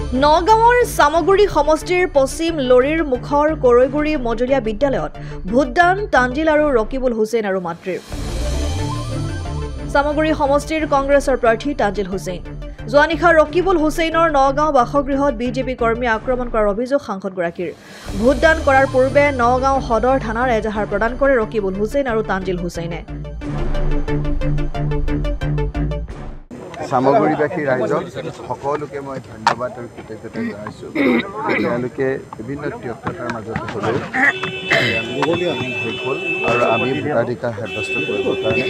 নগাঁৱৰ সামগুৰি সমষ্টিৰ পশ্চিম লৰিৰ মুখৰ কৰৈগুৰি মজলীয়া বিদ্যালয়ত ভোটদান তানজিল আৰু ৰকিবুল হুছেইন আৰু মাতৃৰ। সামগুৰি সমষ্টিৰ কংগ্ৰেছৰ প্ৰাৰ্থী তানজিল হুছেইন। যোৱা নিশা ৰকিবুল হুছেইনৰ নগাঁও বাসগৃহত বিজেপি কৰ্মীয়ে আক্ৰমণ কৰাৰ অভিযোগ সাংসদগৰাকীৰ। ভোটদান কৰাৰ পূৰ্বে নগাঁও সদৰ থানাৰ এজাহাৰ প্ৰদান কৰে ৰকিবুল হুছেইন আৰু তানজিল হুছেইনে। সামগ্ৰীবাসী ৰাইজক সকলোকে মই ধন্যবাদ আৰু কৃতজ্ঞতা জনাইছোঁ। তেওঁলোকে বিভিন্ন ব্যস্ততাৰ মাজত হ'লেও হ'ল আৰু আমি ভোটাধিকাৰ সাব্যস্ত কৰিবৰ কাৰণে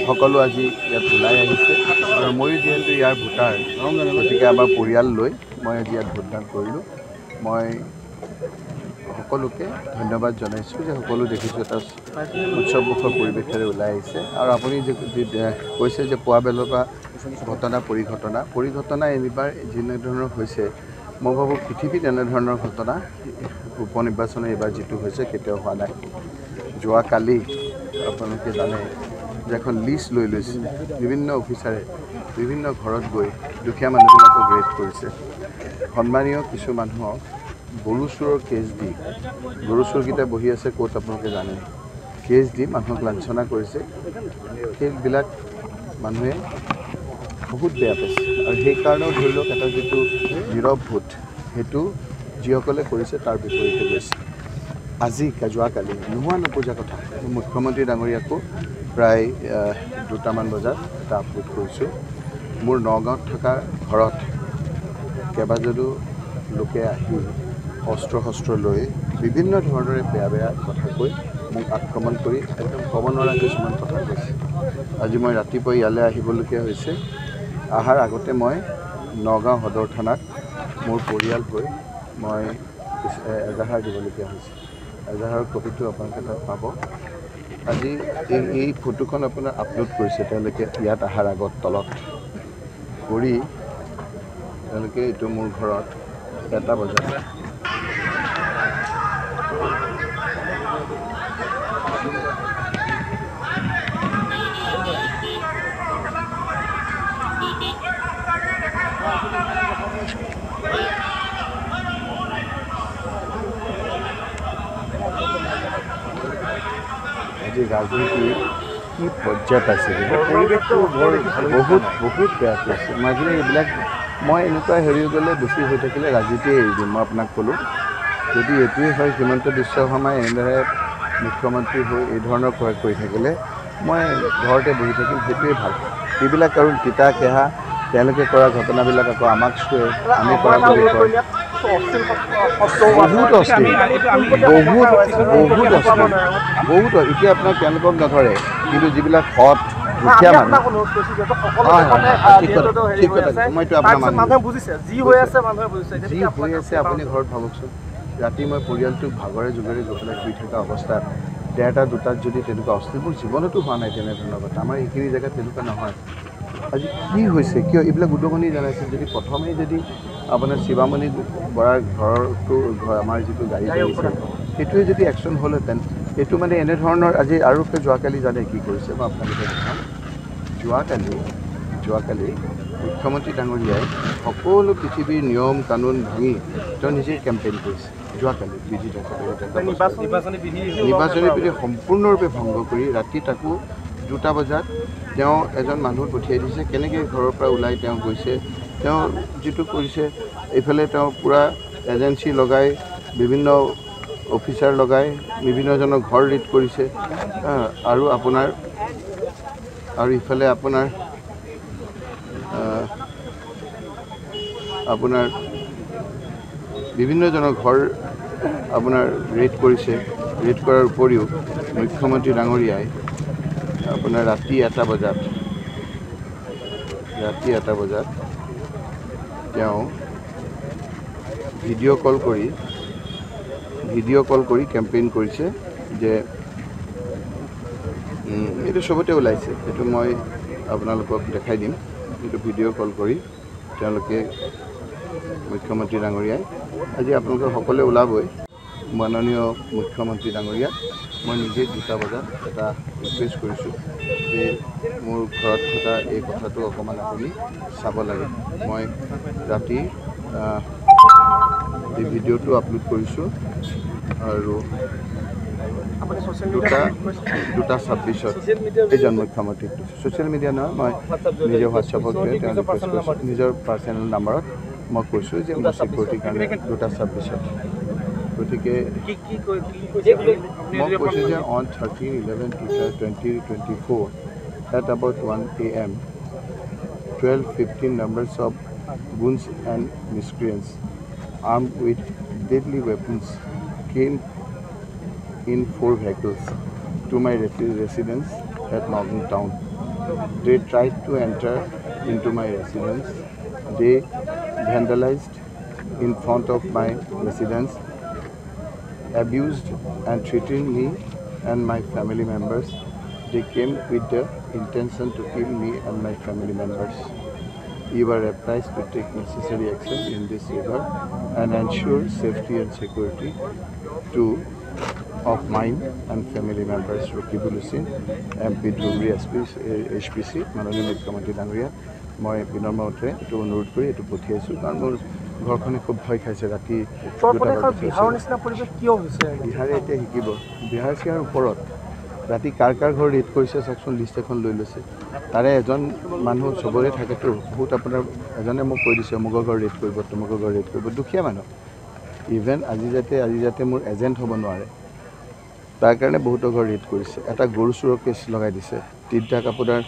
সকলো আজি ইয়াত ওলাই আহিছে আৰু ময়ো যিহেতু ইয়াৰ ভোটাৰ, গতিকে আমাৰ পৰিয়াল লৈ মই আজি ইয়াত ভোটদান কৰিলোঁ। মই সকলোকে ধন্যবাদ জনাইছোঁ যে সকলো দেখিছোঁ এটা উৎসৱমুখৰ পৰিৱেশেৰে ওলাই আহিছে। আৰু আপুনি যে কৈছে যে পুৱা বেলৰ পৰা ঘটনা পৰিঘটনা এইবাৰ যেনেধৰণৰ হৈছে, মই ভাবোঁ পৃথিৱীত এনেধৰণৰ ঘটনা উপ নিৰ্বাচনে এইবাৰ যিটো হৈছে কেতিয়াও হোৱা নাই। যোৱাকালি আপোনালোকে জানে যে এখন লিষ্ট লৈ লৈছে, বিভিন্ন অফিচাৰে বিভিন্ন ঘৰত গৈ দুখীয়া মানুহবিলাকক ৰেড কৰিছে। সন্মানীয় কিছু মানুহক গৰু চোৰৰ কেছ দি, গৰু চোৰকেইটা বহি আছে ক'ত আপোনালোকে জানে, কেছ দি মানুহক লাঞ্ছনা কৰিছে। সেইবিলাক মানুহে বহুত বেয়া পাইছে আৰু সেইকাৰণেও ধৰি লওক এটা যিটো নীৰৱ ভোট, সেইটো যিসকলে কৰিছে তাৰ বিপৰীতে গৈছে। আজি যোৱাকালি নোহোৱা নপূজা কথা মুখ্যমন্ত্ৰী ডাঙৰীয়াকো প্ৰায় 2টামান বজাত এটা আপলোড কৰিছোঁ। মোৰ নগাঁৱত থকা ঘৰত কেইবাজনো লোকে আহি অস্ত্ৰ লৈ বিভিন্ন ধৰণেৰে বেয়া কথা কৈ মোক আক্ৰমণ কৰি একদম ক'ব নোৱাৰা কিছুমান কথা কৈছে। আজি মই ৰাতিপুৱা ইয়ালৈ আহিবলগীয়া হৈছে। অহাৰ আগতে মই নগাঁও সদৰ থানাত মোৰ পৰিয়াল হৈ মই এজাহাৰ দিবলগীয়া হৈছে। এজাহাৰৰ কপিটো আপোনালোকে তাত পাব। আজি এই ফটোখন আপোনাৰ আপলোড কৰিছে তেওঁলোকে ইয়াত অহাৰ আগত তলত কৰি তেওঁলোকে এইটো মোৰ ঘৰত 1টা বজাত আজি ৰাজনীতি কি পৰ্যায় পাইছে, পৰিৱেশটো বহুত বেয়া কৰিছে। মাজুলী এইবিলাক মই এনেকুৱা হেৰি গ'লে বেছি হৈ থাকিলে ৰাজনীতিয়ে এৰি দিম। মই আপোনাক ক'লোঁ, যদি এইটোৱেই হয় হিমন্ত বিশ্ব শৰ্মাই এনেদৰে মুখ্যমন্ত্ৰী হৈ এই ধৰণৰ কৰি থাকিলে মই ঘৰতে বহি থাকিম, সেইটোৱেই ভাল। এইবিলাক আৰু তিতা কেহা তেওঁলোকে কৰা ঘটনাবিলাক আকৌ আমাক চুৱে, আমি কৰা বুলি কয়। বহুত অস্থিৰ। এতিয়া আপোনাক তেওঁলোকক নধৰে, কিন্তু যিবিলাক সৎ দুখীয়া মানুহ মইতো আপোনাৰ যি হৈ আছে আপুনি ঘৰত ভাবকচোন। ৰাতি মই পৰিয়ালটোক ভাগৰে যুগৰে গৈ পেলাই শুই থকা অৱস্থাত 1টা 2টাত যদি তেনেকুৱা অস্থিৰ, মোৰ জীৱনতো হোৱা নাই তেনেধৰণৰ কথা। আমাৰ এইখিনি জেগাত তেনেকুৱা নহয়। আজি কি হৈছে, কিয় এইবিলাক উদগনি জনাইছে? যদি প্ৰথমেই যদি আপোনাৰ শিৱামণি বৰাৰ ঘৰটো আমাৰ যিটো গাড়ী চলিছে সেইটোৱে যদি একশ্যন হ'লহেঁতেন, এইটো মানে এনেধৰণৰ আজি আৰু যোৱাকালি জানে কি কৰিছে মই আপোনালোকে দেখাম। যোৱাকালি মুখ্যমন্ত্ৰী ডাঙৰীয়াই সকলো পৃথিৱীৰ নিয়ম কানুন ভাঙি তেওঁ নিজেই কেম্পেইন কৰিছে। যোৱাকালি নিৰ্বাচনী বিধি সম্পূৰ্ণৰূপে ভংগ কৰি ৰাতি তাকো 2টা বজাত তেওঁ এজন মানুহ পঠিয়াই দিছে। কেনেকৈ ঘৰৰ পৰা ওলাই তেওঁ গৈছে, তেওঁ যিটো কৰিছে, এইফালে তেওঁ পূৰা এজেঞ্চি লগাই বিভিন্ন অফিচাৰ লগাই বিভিন্নজনৰ ঘৰ ৰেড কৰিছে আৰু ইফালে আপোনাৰ বিভিন্নজনৰ ঘৰ আপোনাৰ ৰেড কৰিছে। ৰেড কৰাৰ উপৰিও মুখ্যমন্ত্ৰী ডাঙৰীয়াই আপোনাৰ ৰাতি 1টা বজাত তেওঁ ভিডিঅ' কল কৰি কেম্পেইন কৰিছে যে এইটো চবতে ওলাইছে, সেইটো মই আপোনালোকক দেখাই দিম। এইটো ভিডিঅ' কল কৰি তেওঁলোকে মুখ্যমন্ত্ৰী ডাঙৰীয়াই আজি আপোনালোকে সকলোৱে ওলাবই। মাননীয় মুখ্যমন্ত্ৰী ডাঙৰীয়া, মই নিজে 2টা বজাত এটা ৰিকুৱেষ্ট কৰিছোঁ যে মোৰ ঘৰত থকা এই কথাটো অকণমান আপুনি চাব লাগে। মই ৰাতি এই ভিডিঅ'টো আপলোড কৰিছোঁ আৰু 2:26 এইজন মুখ্যমন্ত্ৰীক ছ'চিয়েল মিডিয়া নহয় মই নিজে হোৱাটছএপত নিজৰ পাৰ্চনেল নাম্বাৰত মই কৈছোঁ যে মোৰ ছিকিউৰিটিৰ কাৰণে 2:26 গতিকে মই কৈছোঁ যে on 13/11/2024 at about 1 AM 12-15 numbers of goons and miscreants armed with deadly weapons came in 4 vehicles to my residence at Nagaon town. They tried to enter into my residence. They vandalized in front of my residence, abused and threatened me and my family members. They came with the intention to kill me and my family members. You are advised to take necessary action in this regard and ensure safety and security of mine and family members. Rokibul Hussain, MP Dhubri HPC, মাননীয় মুখ্যমন্ত্ৰী ডাঙৰীয়া মই বিনম্ৰভাৱে এইটো অনুৰোধ কৰি এইটো পঠিয়াইছোঁ কাৰণ মোৰ ঘৰখনে খুব ভয় খাইছে ৰাতি বিহাৰে এতিয়া শিকিব বিহাৰ চিহাৰ ওপৰত ৰাতি কাৰ ঘৰ ৰেড কৰিছে চাওকচোন লিষ্ট এখন লৈ লৈছে তাৰে এজন মানুহ চবৰে থাকেতো বহুত আপোনাৰ এজনে মোক কৈ দিছে অমুকৰ ঘৰ ৰেড কৰিব তমুকৰ ঘৰ ৰেড কৰিব দুখীয়া মানুহ ইভেন আজি যাতে মোৰ এজেণ্ট হ'ব নোৱাৰে তাৰ কাৰণে বহুতো ঘৰ ৰেড কৰিছে এটা গৰু চোৰৰ কেছ লগাই দিছে তিনিটা আপোনাৰ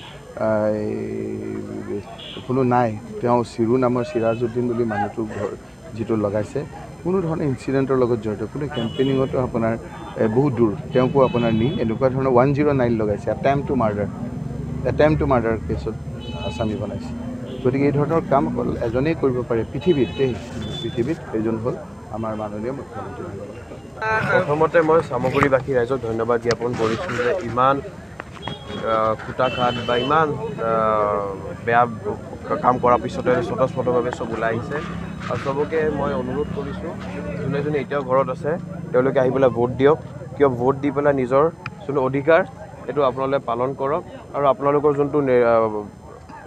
কোনো নাই তেওঁ চিৰু নামৰ চিৰাজুদ্দিন বুলি মানুহটো ঘৰ যিটো লগাইছে কোনো ধৰণৰ ইনচিডেণ্টৰ লগত জড়িত কোনো কেম্পেইনিঙতো আপোনাৰ বহুত দূৰ তেওঁকো আপোনাৰ নি এনেকুৱা ধৰণৰ 109 লগাইছে এটেম্প টু মাৰ্ডাৰ কেছত আসামী বনাইছে গতিকে এই ধৰণৰ কাম অকল এজনেই কৰিব পাৰে পৃথিৱীত এইজন হ'ল আমাৰ মাননীয় মুখ্যমন্ত্ৰী প্ৰথমতে মই সামগ্ৰীবাসী ৰাইজক ধন্যবাদ জ্ঞাপন কৰিছোঁ যে ইমান খুটাঘাট বা ইমান বেয়া কাম কৰাৰ পিছতে স্বতঃস্ফূৰ্তভাৱে চব ওলাই আহিছে আৰু চবকে মই অনুৰোধ কৰিছোঁ যোনে এতিয়াও ঘৰত আছে তেওঁলোকে আহি পেলাই ভোট দিয়ক কিয় ভোট দি পেলাই নিজৰ যোনটো অধিকাৰ সেইটো আপোনালোকে পালন কৰক আৰু আপোনালোকৰ যোনটো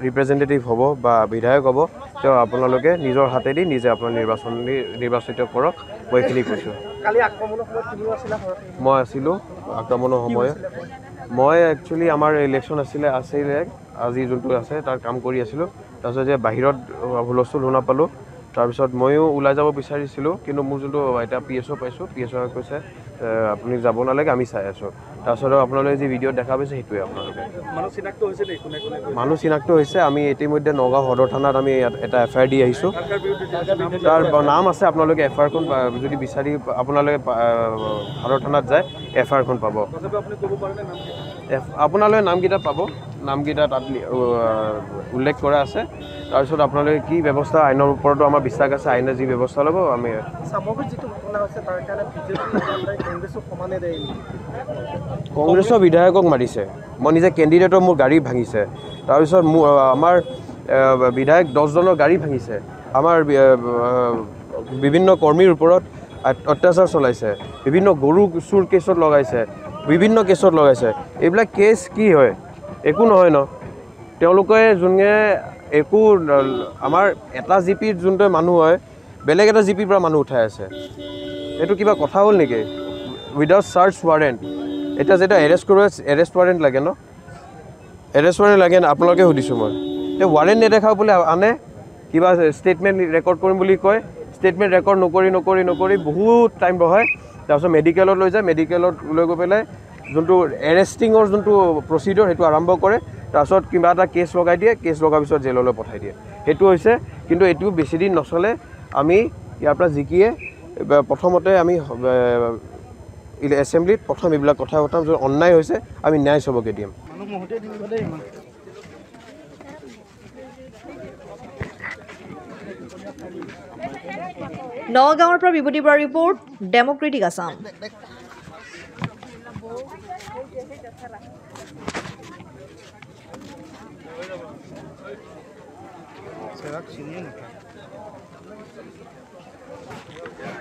ৰিপ্ৰেজেণ্টেটিভ হ'ব বা বিধায়ক হ'ব তেওঁ আপোনালোকে নিজৰ হাতেদি নিজে আপোনাৰ নিৰ্বাচিত কৰক মই এইখিনি কৈছোঁ মই আছিলোঁ আক্ৰমণৰ সময়ত মই একচুৱেলি আমাৰ ইলেকশ্যন আছিলে আজি যোনটো আছে তাৰ কাম কৰি আছিলোঁ তাৰপিছত যে বাহিৰত হুলস্থুল শুনা পালোঁ তাৰপিছত ময়ো ওলাই যাব বিচাৰিছিলোঁ কিন্তু মোৰ যোনটো এটা PSO পাইছোঁ PSO কৈছে আপুনি যাব নালাগে আমি চাই আছোঁ তাৰপিছত আপোনালোকে যি ভিডিঅ'ত দেখা পাইছে সেইটোৱে আপোনালোকে মানুহ চিনাক্ত হৈছে আমি ইতিমধ্যে নগাঁও সদৰ থানাত আমি এটা FIR দি আহিছোঁ তাৰ নাম আছে আপোনালোকে FIRখন যদি বিচাৰি আপোনালোকে সদৰ থানাত যায় FIRখন পাব আপোনালোকে নামকেইটা পাব নামকেইটা তাত উল্লেখ কৰা আছে তাৰপিছত আপোনালোকে কি ব্যৱস্থা আইনৰ ওপৰতো আমাৰ বিশ্বাস আছে আইনে যি ব্যৱস্থা ল'ব আমি কংগ্ৰেছৰ বিধায়কক মাৰিছে মই নিজে কেণ্ডিডেটৰ মোৰ গাড়ী ভাঙিছে তাৰপিছত আমাৰ বিধায়ক 10জনৰ গাড়ী ভাঙিছে আমাৰ বিভিন্ন কৰ্মীৰ ওপৰত অত্যাচাৰ চলাইছে বিভিন্ন গৰু চুৰ কেছত লগাইছে বিভিন্ন কেছত লগাইছে এইবিলাক কেছ কি হয় একো নহয় ন তেওঁলোকে যোনে একো আমাৰ এটা জিপিৰ যোনটো মানুহ হয় বেলেগ এটা জিপিৰ পৰা মানুহ উঠাই আছে এইটো কিবা কথা হ'ল নেকি উইদাউট চাৰ্চ ৱাৰেণ্ট এতিয়া যেতিয়া এৰেষ্ট ৱাৰেণ্ট লাগে ন এৰেষ্ট ৱাৰেণ্ট লাগে আপোনালোকে সুধিছোঁ মই এই ৱাৰেণ্ট নেদেখাও বোলে আনে কিবা ষ্টেটমেণ্ট ৰেকৰ্ড কৰিম বুলি কয় ষ্টেটমেণ্ট ৰেকৰ্ড নকৰি বহুত টাইম বঢ়ায় তাৰপিছত মেডিকেলত লৈ যায় মেডিকেলত লৈ গৈ পেলাই যোনটো এৰেষ্টিঙৰ যোনটো প্ৰচিডিঅ'ৰ সেইটো আৰম্ভ কৰে তাৰপিছত কিবা এটা কেছ লগাই দিয়ে কেছ লগাৰ পিছত জেললৈ পঠাই দিয়ে সেইটো হৈছে কিন্তু এইটো বেছিদিন নচলে আমি ইয়াৰ পৰা জিকিয়ে প্ৰথমতে আমি এছেম্বলিত প্ৰথম এইবিলাক কথা পতাম যদি অন্যায় হৈছে আমি ন্যায় চবকে দিম নগাঁৱৰ পৰা বিভূতি বৰাৰ ৰিপৰ্ট ডেমক্ৰেটিক আছাম